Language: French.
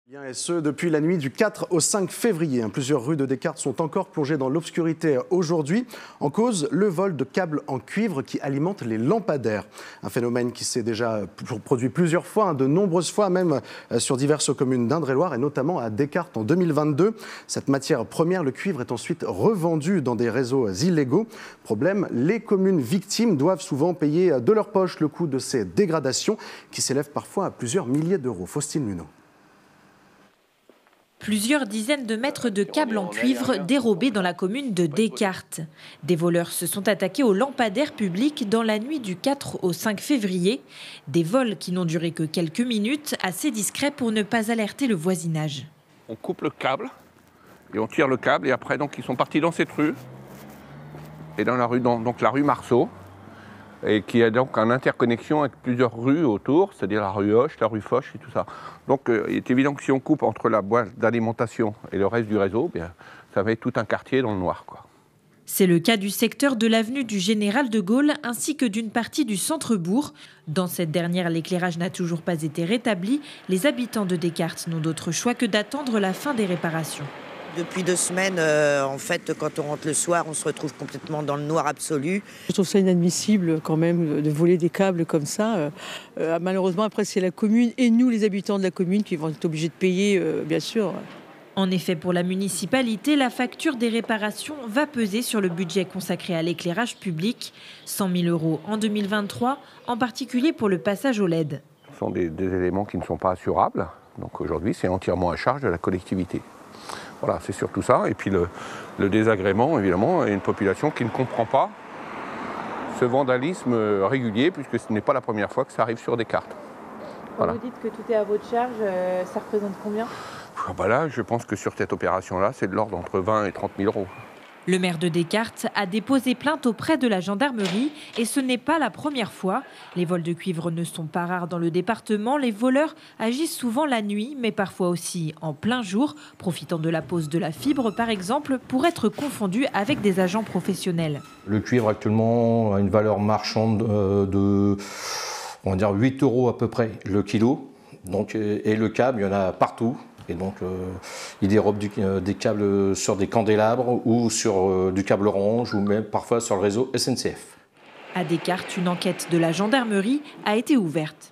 Et ce, depuis la nuit du 4 au 5 février. Plusieurs rues de Descartes sont encore plongées dans l'obscurité aujourd'hui. En cause, le vol de câbles en cuivre qui alimentent les lampadaires. Un phénomène qui s'est déjà produit plusieurs fois, de nombreuses fois même sur diverses communes d'Indre-et-Loire et notamment à Descartes en 2022. Cette matière première, le cuivre, est ensuite revendue dans des réseaux illégaux. Problème, les communes victimes doivent souvent payer de leur poche le coût de ces dégradations qui s'élèvent parfois à plusieurs milliers d'euros. Faustine Luneau. Plusieurs dizaines de mètres de câbles en cuivre dérobés dans la commune de Descartes. Des voleurs se sont attaqués aux lampadaires publics dans la nuit du 4 au 5 février. Des vols qui n'ont duré que quelques minutes, assez discrets pour ne pas alerter le voisinage. On coupe le câble et on tire le câble et après donc ils sont partis dans cette rue et dans la rue, donc la rue Marceau, et qui a donc en interconnexion avec plusieurs rues autour, c'est-à-dire la rue Hoche, la rue Foch et tout ça. Donc il est évident que si on coupe entre la boîte d'alimentation et le reste du réseau, bien, ça va être tout un quartier dans le noir, quoi. C'est le cas du secteur de l'avenue du Général de Gaulle ainsi que d'une partie du centre-bourg. Dans cette dernière, l'éclairage n'a toujours pas été rétabli. Les habitants de Descartes n'ont d'autre choix que d'attendre la fin des réparations. Depuis 2 semaines, en fait, quand on rentre le soir, on se retrouve complètement dans le noir absolu. Je trouve ça inadmissible quand même de voler des câbles comme ça. Malheureusement, après, c'est la commune et nous, les habitants de la commune, qui vont être obligés de payer, bien sûr. En effet, pour la municipalité, la facture des réparations va peser sur le budget consacré à l'éclairage public. 100 000 € en 2023, en particulier pour le passage au LED. Ce sont des éléments qui ne sont pas assurables. Donc aujourd'hui, c'est entièrement à charge de la collectivité. Voilà, c'est surtout ça. Et puis le désagrément, évidemment, et une population qui ne comprend pas ce vandalisme régulier, puisque ce n'est pas la première fois que ça arrive sur Descartes. Voilà. Vous dites que tout est à votre charge, ça représente combien ? Là, je pense que sur cette opération-là, c'est de l'ordre entre 20 et 30 000 €. Le maire de Descartes a déposé plainte auprès de la gendarmerie et ce n'est pas la première fois. Les vols de cuivre ne sont pas rares dans le département. Les voleurs agissent souvent la nuit, mais parfois aussi en plein jour, profitant de la pause de la fibre par exemple, pour être confondus avec des agents professionnels. Le cuivre actuellement a une valeur marchande de on va dire 8 € à peu près le kilo. Donc, et le câble, il y en a partout. Et donc, ils dérobent des câbles sur des candélabres ou sur du câble orange ou même parfois sur le réseau SNCF. À Descartes, une enquête de la gendarmerie a été ouverte.